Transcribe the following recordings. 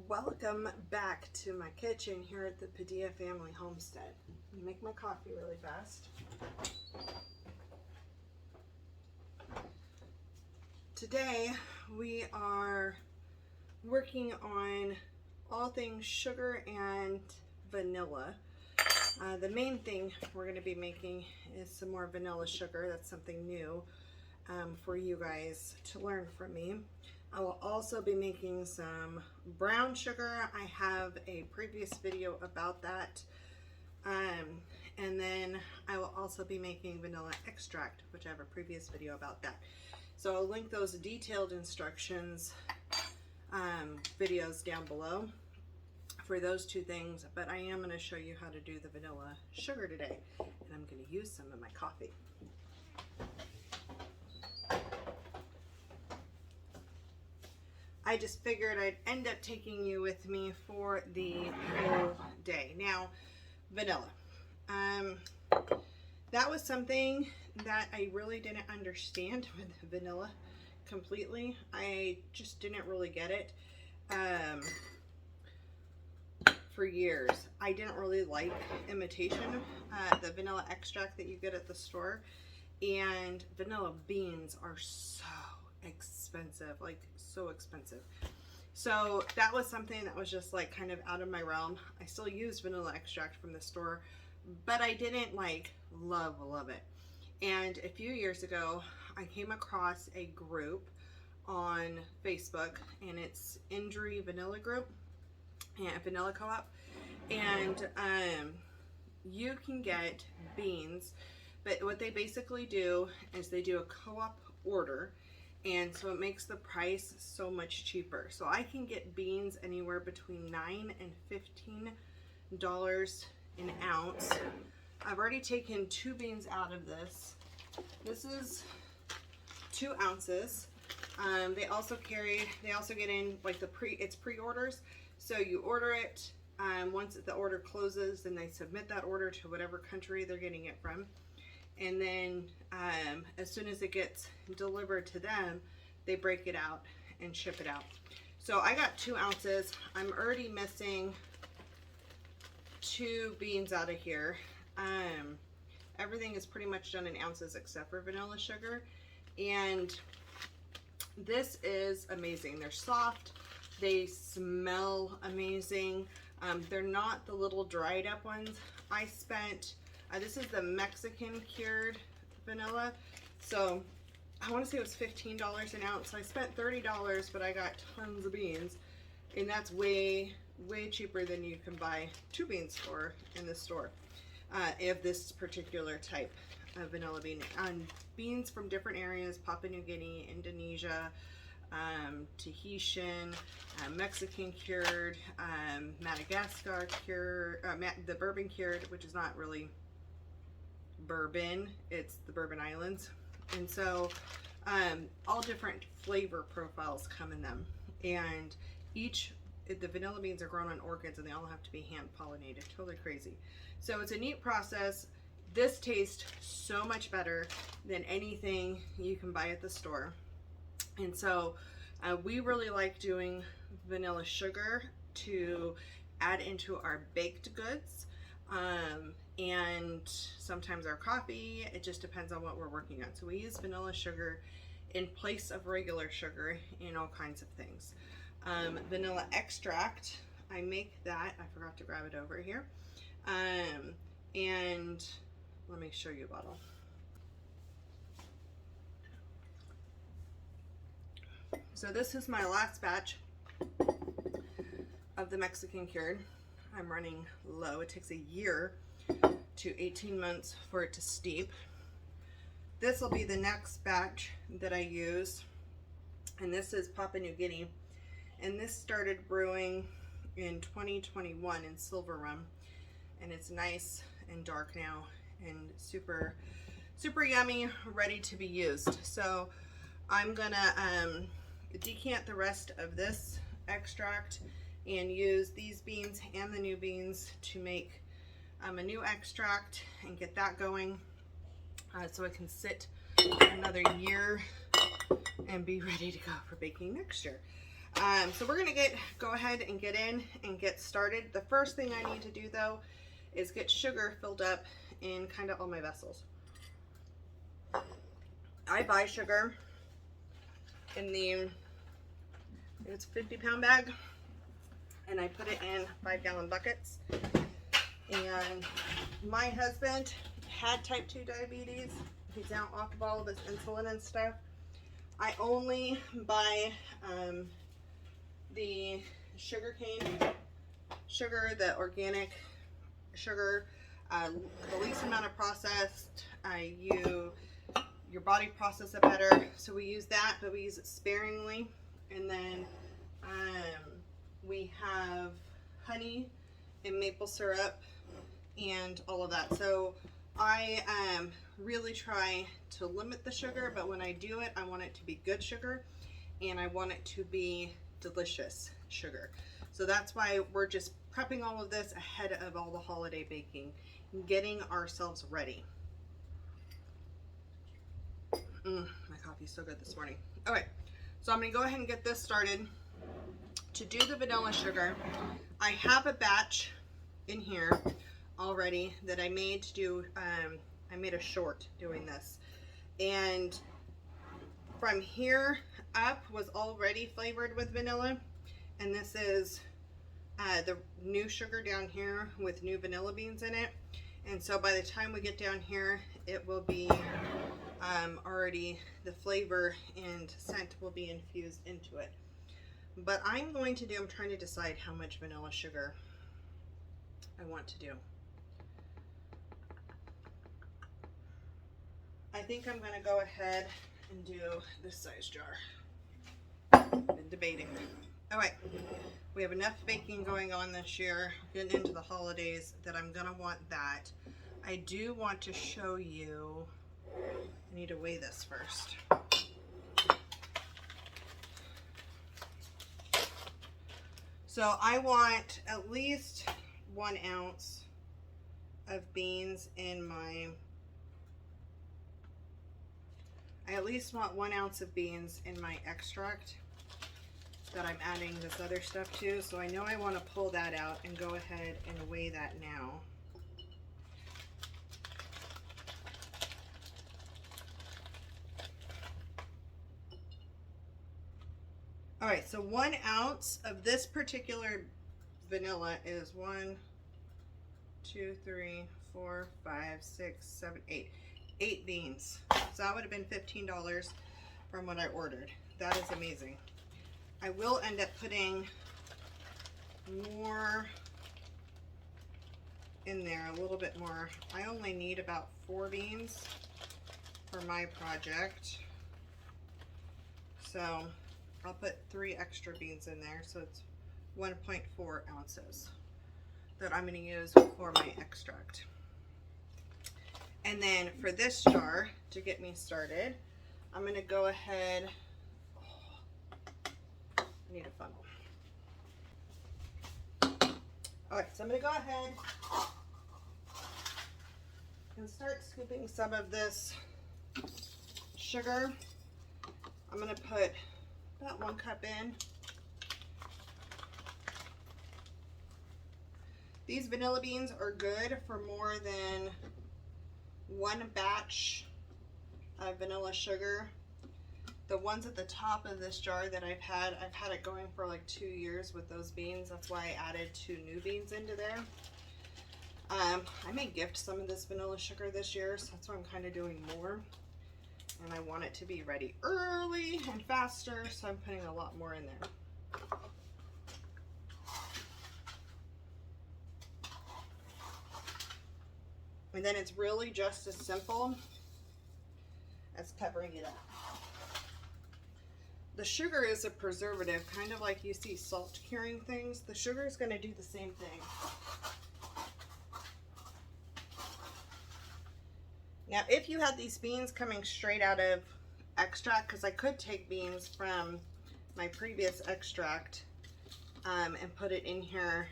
Welcome back to my kitchen here at the Padilla Family Homestead. Let me make my coffee really fast. Today we are working on all things sugar and vanilla. The main thing we're going to be making is some more vanilla sugar. That's something new for you guys to learn from me. I will also be making some brown sugar. I have a previous video about that. And then I will also be making vanilla extract, which I have a previous video about that. So I'll link those detailed instructions videos down below for those two things, but I am going to show you how to do the vanilla sugar today, and I'm going to use some in my coffee. I just figured I'd end up taking you with me for the whole day. Now, vanilla. That was something that I really didn't understand with vanilla completely. I just didn't really get it for years. I didn't really like imitation, the vanilla extract that you get at the store, and vanilla beans are so expensive, like so expensive. So that was something that was just like kind of out of my realm. I still use vanilla extract from the store, but I didn't like love it. And a few years ago I came across a group on Facebook, and it's Injury Vanilla Group and Vanilla Co-op, and you can get beans, but what they basically do is they do a co-op order, and so it makes the price so much cheaper. So I can get beans anywhere between $9 and $15 an ounce. I've already taken 2 beans out of this. This is 2 ounces. They also get in like it's pre-orders. So you order it, once the order closes, then they submit that order to whatever country they're getting it from. And then as soon as it gets delivered to them, they break it out and ship it out. So I got 2 ounces. I'm already missing 2 beans out of here. Everything is pretty much done in ounces except for vanilla sugar. And this is amazing. They're soft. They smell amazing. They're not the little dried up ones. I spent this is the Mexican cured vanilla. So I want to say it was $15 an ounce. I spent $30, but I got tons of beans. And that's way cheaper than you can buy 2 beans for in the store. Of this particular type of vanilla bean. Beans from different areas, Papua New Guinea, Indonesia, Tahitian, Mexican cured, Madagascar cured, the bourbon cured, which is not really bourbon, it's the Bourbon Islands. And so all different flavor profiles come in them, and the vanilla beans are grown on orchids, and they all have to be hand pollinated. Totally crazy. So it's a neat process. This tastes so much better than anything you can buy at the store. And so we really like doing vanilla sugar to add into our baked goods, and sometimes our coffee. It just depends on what we're working on. So we use vanilla sugar in place of regular sugar in all kinds of things. Vanilla extract, I make that. I forgot to grab it over here. And let me show you a bottle. So this is my last batch of the Mexican cured. I'm running low. It takes a year to 18 months for it to steep. This will be the next batch that I use, and this is Papua New Guinea, and this started brewing in 2021 in silver rum, and it's nice and dark now and super yummy, ready to be used. So I'm gonna decant the rest of this extract and use these beans and the new beans to make a new extract and get that going, so it can sit another year and be ready to go for baking next year. So we're gonna go ahead and get in and get started. The first thing I need to do though is get sugar filled up in kind of all my vessels. I buy sugar in it's 50-pound bag, and I put it in 5-gallon buckets. And my husband had type 2 diabetes. He's now off of all of his insulin and stuff. I only buy the sugarcane sugar, the organic sugar, the least amount of processed. Your body process it better, so we use that, but we use it sparingly. And then we have honey and maple syrup and all of that. So I really try to limit the sugar, but when I do it, I want it to be good sugar, and I want it to be delicious sugar. So that's why we're just prepping all of this ahead of all the holiday baking and getting ourselves ready. My coffee's so good this morning. Okay, so I'm gonna go ahead and get this started. To do the vanilla sugar, I have a batch in here already that I made to do, I made a short doing this. And from here up was already flavored with vanilla. And this is the new sugar down here with new vanilla beans in it. And so by the time we get down here, it will be already, the flavor and scent will be infused into it. But I'm trying to decide how much vanilla sugar I want to do. I think I'm going to go ahead and do this size jar. Been debating. All right, we have enough baking going on this year, getting into the holidays, that I'm going to want that. I do want to show you, I need to weigh this first. So I want at least 1 ounce of beans in my, I at least want 1 ounce of beans in my extract that I'm adding this other stuff to. So I know I want to pull that out and go ahead and weigh that now. All right, so 1 ounce of this particular vanilla is 1, 2, 3, 4, 5, 6, 7, 8. 8 beans. So that would have been $15 from what I ordered. That is amazing. I will end up putting more in there, a little bit more. I only need about 4 beans for my project. So I'll put 3 extra beans in there, so it's 1.4 ounces that I'm going to use for my extract. And then for this jar, to get me started, I'm going to go ahead, I need a funnel. Alright, so I'm going to go ahead and start scooping some of this sugar. I'm going to put about 1 cup in. These vanilla beans are good for more than 1 batch of vanilla sugar. The ones at the top of this jar that I've had it going for like 2 years with those beans. That's why I added 2 new beans into there. I may gift some of this vanilla sugar this year, so that's why I'm kind of doing more. And I want it to be ready early and faster, so I'm putting a lot more in there. And then it's really just as simple as covering it up. The sugar is a preservative, kind of like you see salt curing things. The sugar is going to do the same thing. Now, if you had these beans coming straight out of extract, because I could take beans from my previous extract and put it in here.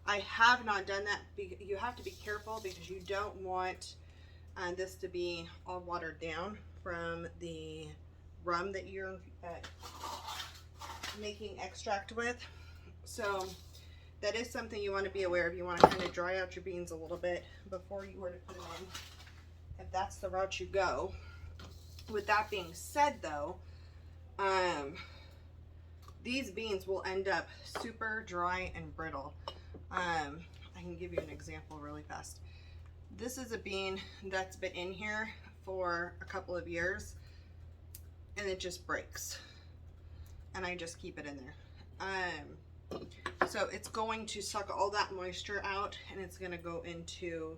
I have not done that. You have to be careful because you don't want this to be all watered down from the rum that you're making extract with. So that is something you want to be aware of. You want to kind of dry out your beans a little bit before you were to put them in, if that's the route you go. With that being said though, these beans will end up super dry and brittle. I can give you an example really fast. This is a bean that's been in here for a couple of years and it just breaks. And I just keep it in there. So it's going to suck all that moisture out and it's going to go into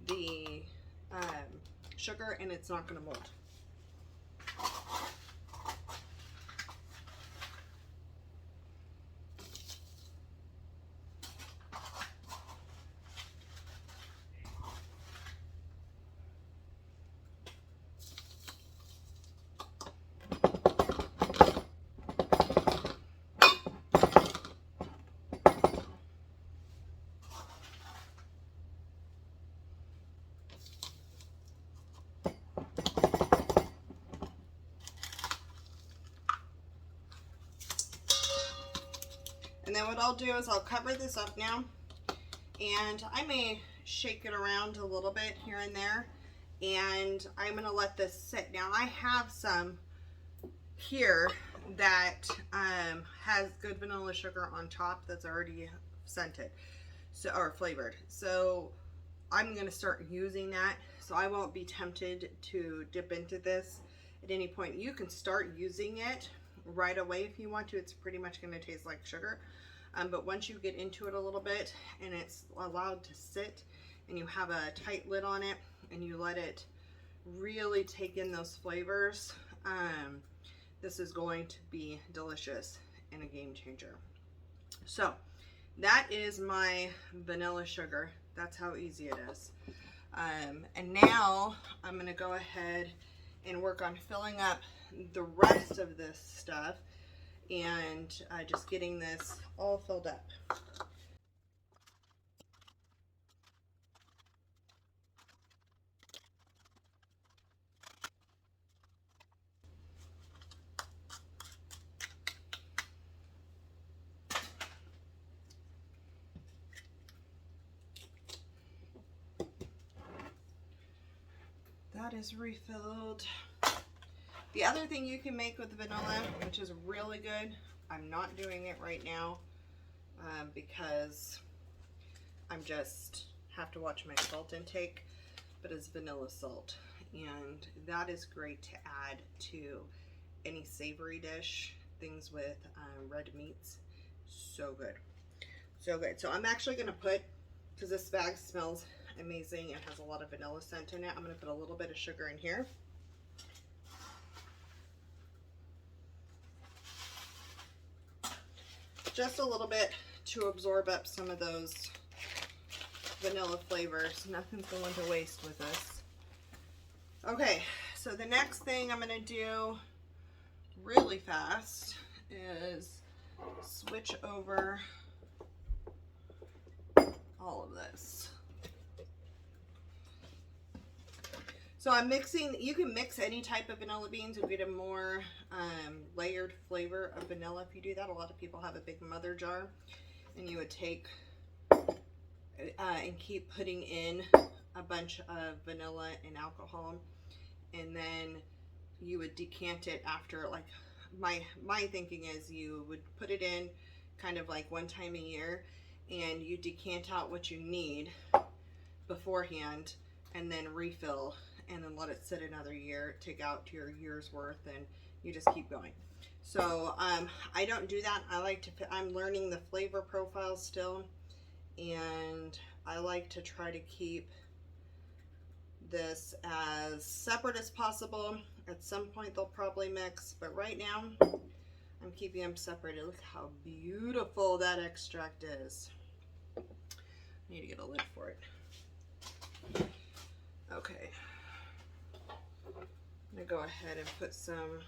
the sugar and it's not going to mold. And then what I'll do is I'll cover this up now, and I may shake it around a little bit here and there, and I'm going to let this sit. Now I have some here that has good vanilla sugar on top that's already scented, so, or flavored. So I'm going to start using that, so I won't be tempted to dip into this at any point. You can start using it right away if you want to. It's pretty much going to taste like sugar. But once you get into it a little bit and it's allowed to sit and you have a tight lid on it and you let it really take in those flavors, this is going to be delicious and a game changer. So that is my vanilla sugar. That's how easy it is. And now I'm going to go ahead and work on filling up the rest of this stuff and just getting this all filled up. That is refilled. The other thing you can make with vanilla, which is really good, I'm not doing it right now because I'm just have to watch my salt intake, but it's vanilla salt, and that is great to add to any savory dish, things with red meats. So good, so good. So I'm actually going to put, because this bag smells amazing, it has a lot of vanilla scent in it, I'm going to put a little bit of sugar in here. Just a little bit to absorb up some of those vanilla flavors. Nothing's going to waste with this. Okay, so the next thing I'm going to do really fast is switch over all of this. So I'm mixing, you can mix any type of vanilla beans and get a more layered flavor of vanilla if you do that. A lot of people have a big mother jar, and you would take and keep putting in a bunch of vanilla and alcohol, and then you would decant it after, like, my thinking is you would put it in kind of like one time a year, and you decant out what you need beforehand and then refill, and then let it sit another year, take out your year's worth, and you just keep going. So I don't do that. I like to, I'm learning the flavor profile still, and I like to try to keep this as separate as possible. At some point they'll probably mix, but right now I'm keeping them separated. Look how beautiful that extract is. I need to get a lid for it. Okay, I'm gonna go ahead and put some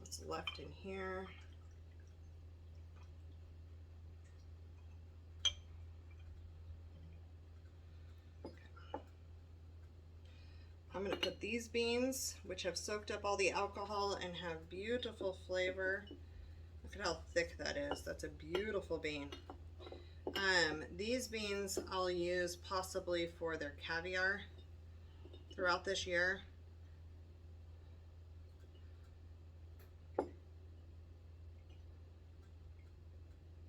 what's left in here. I'm going to put these beans, which have soaked up all the alcohol and have beautiful flavor. Look at how thick that is. That's a beautiful bean. These beans I'll use possibly for their caviar throughout this year.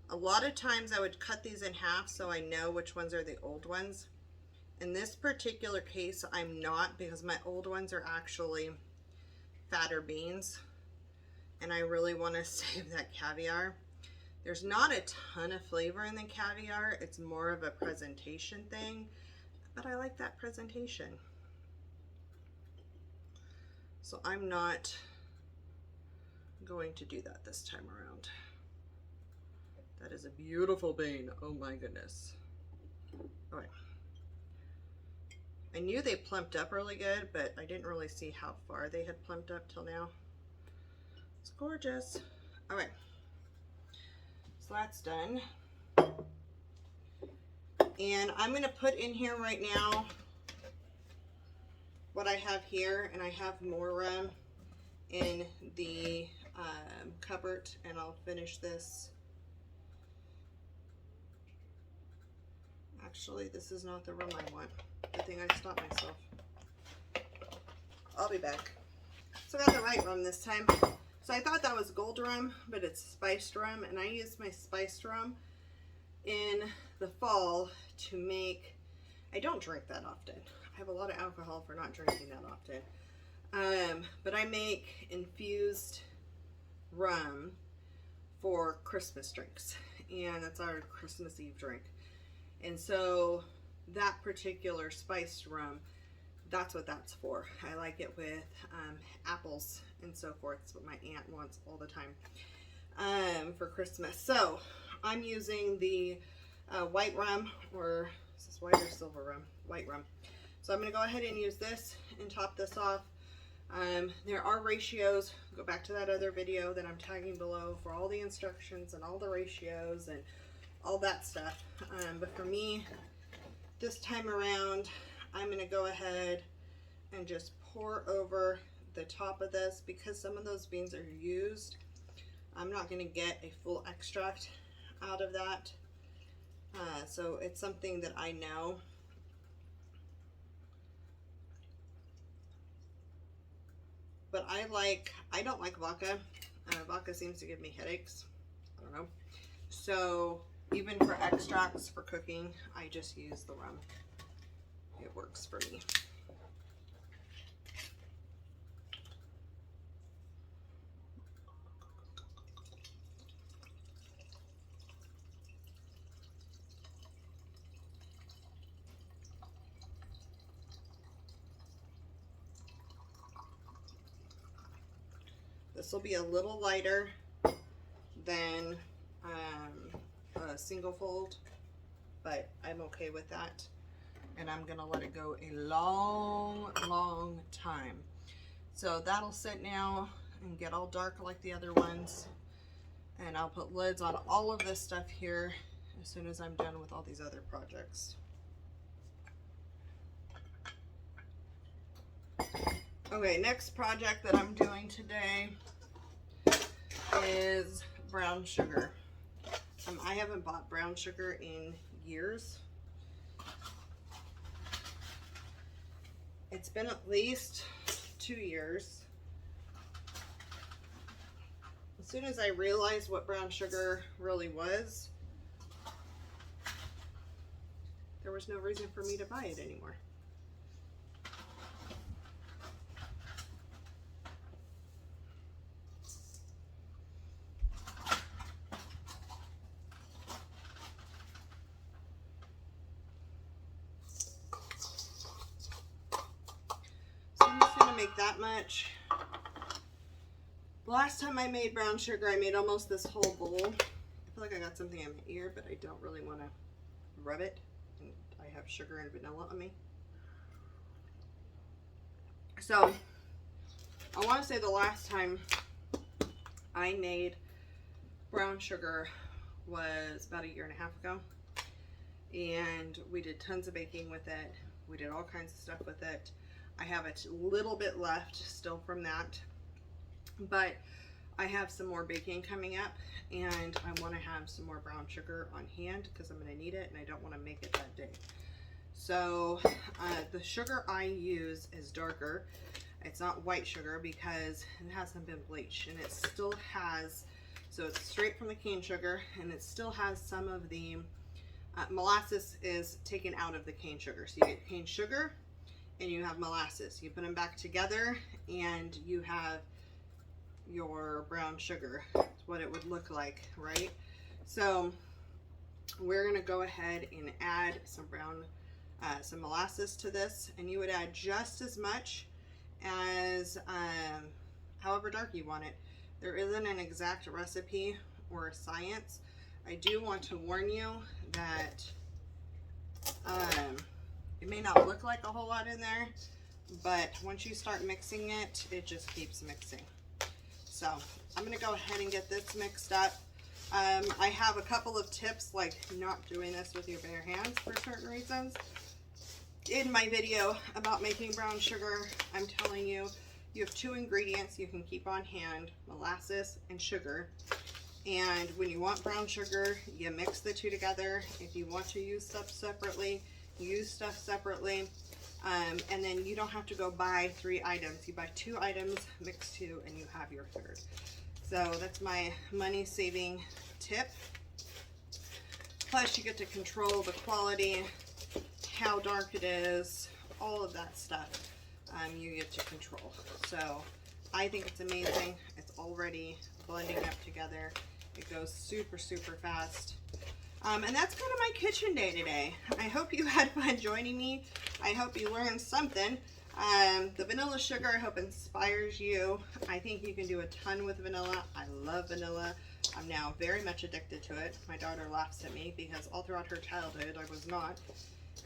A lot of times I would cut these in half so I know which ones are the old ones. In this particular case, I'm not, because my old ones are actually fatter beans, and I really want to save that caviar. There's not a ton of flavor in the caviar. It's more of a presentation thing, but I like that presentation. So I'm not going to do that this time around. That is a beautiful bean. Oh my goodness. Okay. I knew they plumped up really good, but I didn't really see how far they had plumped up till now. It's gorgeous. All right, so that's done. And I'm gonna put in here right now what I have here, and I have more in the cupboard, and I'll finish this. Actually, this is not the rum I want. Good thing I stopped myself. I'll be back. So I got the right rum this time. So I thought that was gold rum, but it's spiced rum, and I use my spiced rum in the fall to make, I don't drink that often. I have a lot of alcohol for not drinking that often. But I make infused rum for Christmas drinks, and that's our Christmas Eve drink. And so that particular spiced rum, that's what that's for. I like it with apples and so forth. It's what my aunt wants all the time for Christmas. So I'm using the white rum, or is this white or silver rum? White rum. So I'm going to go ahead and use this and top this off. There are ratios. Go back to that other video that I'm tagging below for all the instructions and all the ratios and all that stuff. But for me, this time around, I'm going to go ahead and just pour over the top of this, because some of those beans are used. I'm not going to get a full extract out of that. So it's something that I know. But I don't like vodka. Vodka seems to give me headaches. I don't know. So even for extracts for cooking, I just use the rum. It works for me. This will be a little lighter than a single fold, but I'm okay with that. And I'm gonna let it go a long time. So that'll sit now and get all dark like the other ones. And I'll put lids on all of this stuff here as soon as I'm done with all these other projects. Okay, next project that I'm doing today is brown sugar. I haven't bought brown sugar in years. It's been at least 2 years. As soon as I realized what brown sugar really was, there was no reason for me to buy it anymore. Make that much. Last time I made brown sugar, I made almost this whole bowl. I feel like I got something in my ear, but I don't really want to rub it. And I have sugar and vanilla on me. So I want to say the last time I made brown sugar was about 1.5 years ago. And we did tons of baking with it. We did all kinds of stuff with it. I have a little bit left still from that, but I have some more baking coming up, and I want to have some more brown sugar on hand because I'm going to need it, and I don't want to make it that day. So the sugar I use is darker. It's not white sugar because it hasn't been bleached, and it still has, so it's straight from the cane sugar, and it still has some of the molasses is taken out of the cane sugar. So you get cane sugar and you have molasses. You put them back together and you have your brown sugar. That's what it would look like, right? So we're gonna go ahead and add some some molasses to this, and you would add just as much as however dark you want it. There isn't an exact recipe or a science. I do want to warn you that it may not look like a whole lot in there, but once you start mixing it, it just keeps mixing. So I'm going to go ahead and get this mixed up. I have a couple of tips, like not doing this with your bare hands for certain reasons. In my video about making brown sugar, I'm telling you, you have 2 ingredients you can keep on hand, molasses and sugar. And when you want brown sugar, you mix the 2 together. If you want to use stuff separately, use stuff separately. And then you don't have to go buy 3 items. You buy 2 items, mix 2, and you have your 3rd. So that's my money saving tip. Plus you get to control the quality, how dark it is, all of that stuff you get to control. So I think it's amazing. It's already blending up together. It goes super, super fast. And that's kind of my kitchen day today. I hope you had fun joining me. I hope you learned something. The vanilla sugar, I hope, inspires you. I think you can do a ton with vanilla. I love vanilla. I'm now very much addicted to it. My daughter laughs at me because all throughout her childhood I was not.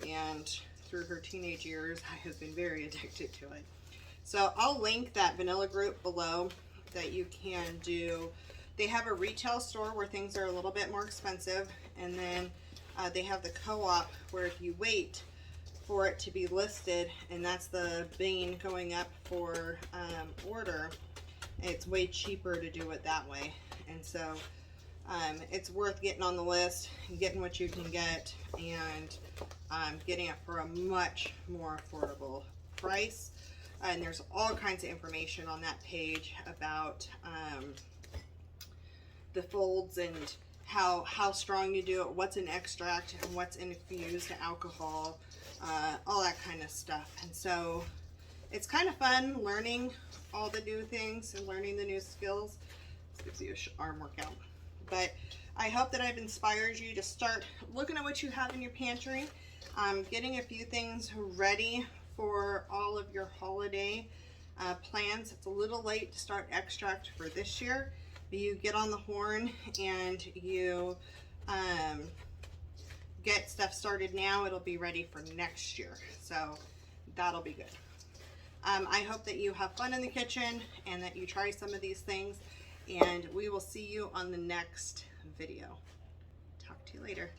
And through her teenage years, I have been very addicted to it. So I'll link that vanilla group below that you can do. They have a retail store where things are a little bit more expensive, and then they have the co-op where if you wait for it to be listed, and that's the bean going up for order, it's way cheaper to do it that way. And so it's worth getting on the list and getting what you can get, and getting it for a much more affordable price. And there's all kinds of information on that page about the folds and how strong you do it, what's in extract and what's infused alcohol, all that kind of stuff. And so it's kind of fun learning all the new things and learning the new skills. This gives you an arm workout. But I hope that I've inspired you to start looking at what you have in your pantry, getting a few things ready for all of your holiday plans. It's a little late to start extract for this year, but you get on the horn and you get stuff started now. It'll be ready for next year, so that'll be good. I hope that you have fun in the kitchen and that you try some of these things, and we will see you on the next video. Talk to you later.